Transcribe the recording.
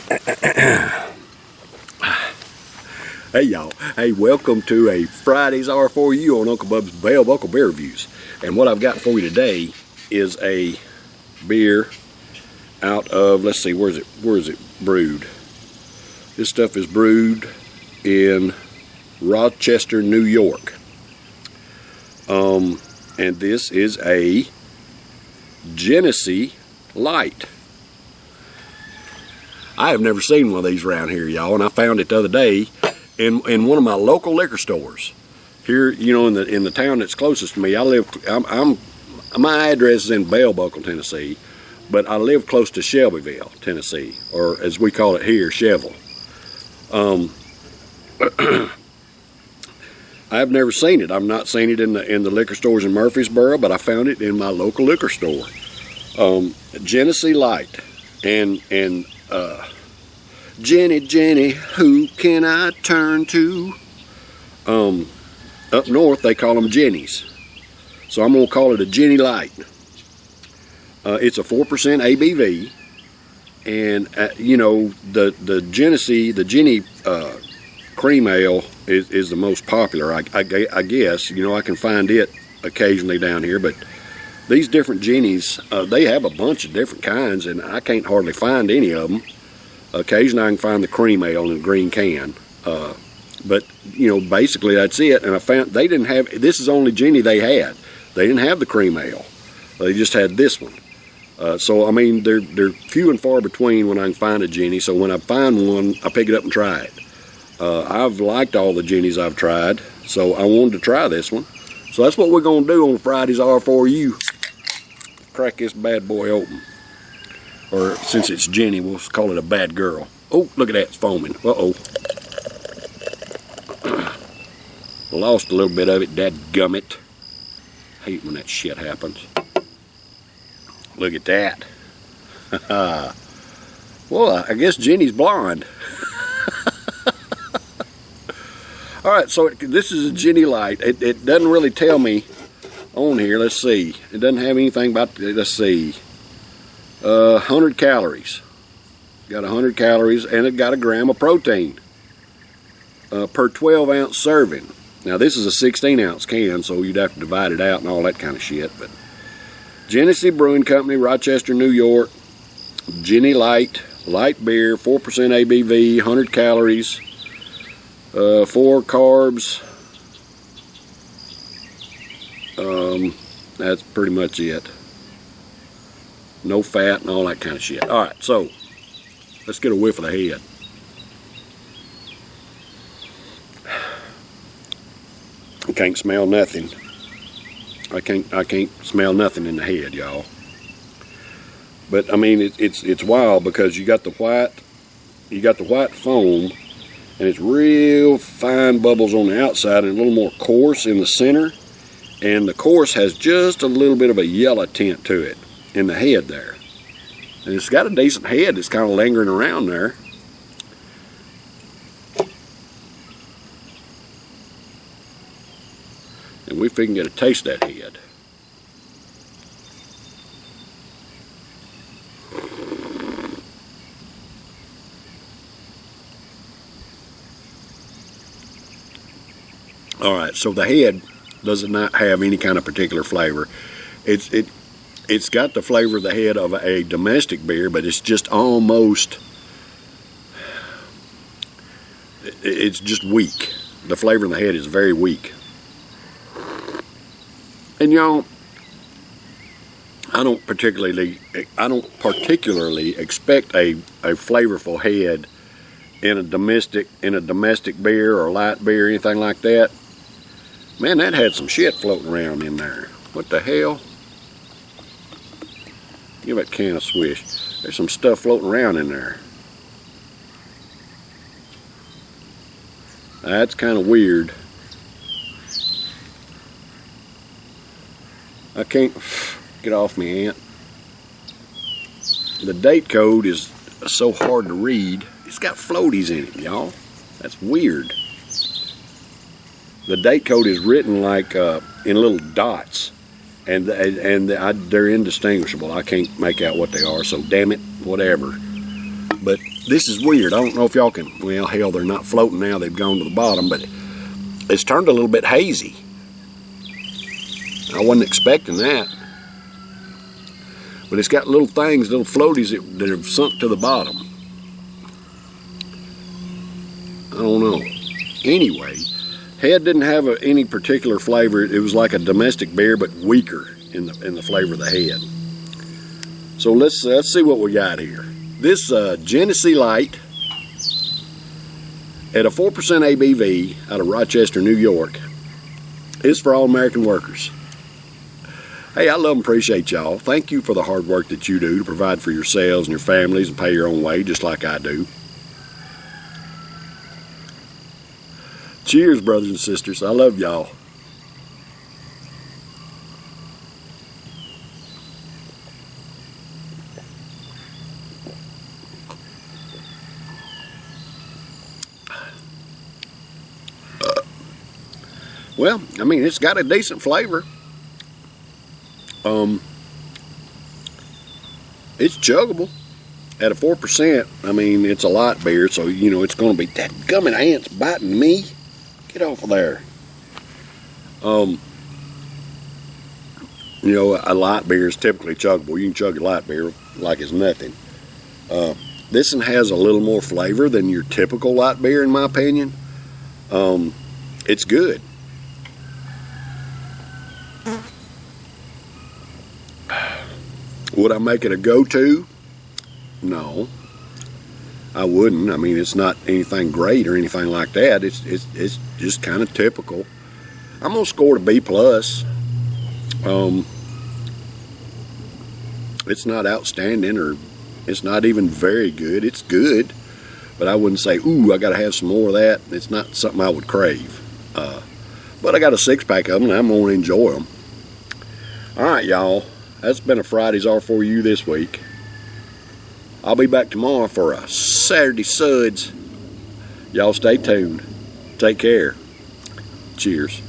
Hey y'all, hey, welcome to a Friday's R4U on Uncle Bub's Bell Buckle Beer Reviews. And what I've got for you today is a beer out of, let's see, where is it brewed? This stuff is brewed in Rochester, New York. And this is a Genesee Light. I have never seen one of these around here, y'all, and I found it the other day in one of my local liquor stores here. You know, in the town that's closest to me. My address is in Bell Buckle, Tennessee, but I live close to Shelbyville, Tennessee, or as we call it here, Chevel. I've never seen it. I've not seen it in the liquor stores in Murfreesboro, but I found it in my local liquor store. Genesee Light, and Jenny, who can I turn to? Up north they call them Jennies, so I'm gonna call it a Jenny Light. It's a 4% ABV, and you know, the Jenny cream ale is the most popular. I guess, you know, I can find it occasionally down here, but these different Jennies, they have a bunch of different kinds, and I can't hardly find any of them. Occasionally I can find the cream ale in a green can, but you know, basically that's it. And I found they didn't have, this is the only Jenny they had. They didn't have the cream ale. They just had this one. So I mean, they're few and far between when I can find a Jenny. So when I find one, I pick it up and try it. I've liked all the Jennies I've tried, so I wanted to try this one. So that's what we're gonna do on Friday's R4U. Crack this bad boy open. Or since it's Jenny, we'll call it a bad girl. Oh, look at that, it's foaming. Uh-oh. Lost a little bit of it, dadgummit. Hate when that shit happens. Look at that. Well, I guess Jenny's blonde. Alright, so this is a Jenny Light. It doesn't really tell me on here. Let's see. It doesn't have anything about, let's see. 100 calories. Got 100 calories, and it got a gram of protein per 12 ounce serving. Now this is a 16 ounce can, so you'd have to divide it out and all that kind of shit. But Genesee Brewing Company, Rochester, New York. Jenny Light, light beer, 4% ABV, 100 calories, 4 carbs. That's pretty much it. No fat and all that kind of shit. Alright, so let's get a whiff of the head. I can't smell nothing. I can't smell nothing in the head, y'all. But I mean, it's wild because you got the white foam, and it's real fine bubbles on the outside and a little more coarse in the center, and the coarse has just a little bit of a yellow tint to it in the head there, and it's got a decent head that's kind of lingering around there. And we can get a taste of that head. All right, so the head does not have any kind of particular flavor. It's got the flavor of the head of a domestic beer, but it's just almost, it's just weak. The flavor in the head is very weak. And y'all, I don't particularly expect a flavorful head in a domestic beer or light beer or anything like that. Man, that had some shit floating around in there. What the hell? Give that can a swish. There's some stuff floating around in there. That's kind of weird. I can't get off me, Aunt. The date code is so hard to read. It's got floaties in it, y'all. That's weird. The date code is written like in little dots, and they're indistinguishable. I can't make out what they are, so damn it, whatever. But this is weird. I don't know if y'all can, well, hell, they're not floating now. They've gone to the bottom, but it's turned a little bit hazy. I wasn't expecting that. But it's got little things, little floaties that have sunk to the bottom. I don't know. Anyway, head didn't have any particular flavor. It was like a domestic beer, but weaker in the flavor of the head. So let's see what we got here. This Genesee Light at a 4% ABV out of Rochester, New York is for all American workers. Hey, I love and appreciate y'all. Thank you for the hard work that you do to provide for yourselves and your families and pay your own way, just like I do. Cheers, brothers and sisters. I love y'all. Well, I mean, it's got a decent flavor. It's chuggable at a 4%. I mean, it's a light beer, so you know it's going to be that gumming ants biting me. Get off of there. You know, a light beer is typically chuggable. You can chug a light beer like it's nothing. This one has a little more flavor than your typical light beer, in my opinion. It's good. Would I make it a go-to? No, I wouldn't. I mean, it's not anything great or anything like that. It's just kind of typical. I'm gonna score it a B+. It's not outstanding, or it's not even very good. It's good, but I wouldn't say, ooh, I gotta have some more of that. It's not something I would crave. But I got a 6-pack of them and I'm gonna enjoy them. All right, y'all. That's been a Friday's R4U this week. I'll be back tomorrow for a Saturday Suds. Y'all stay tuned. Take care. Cheers.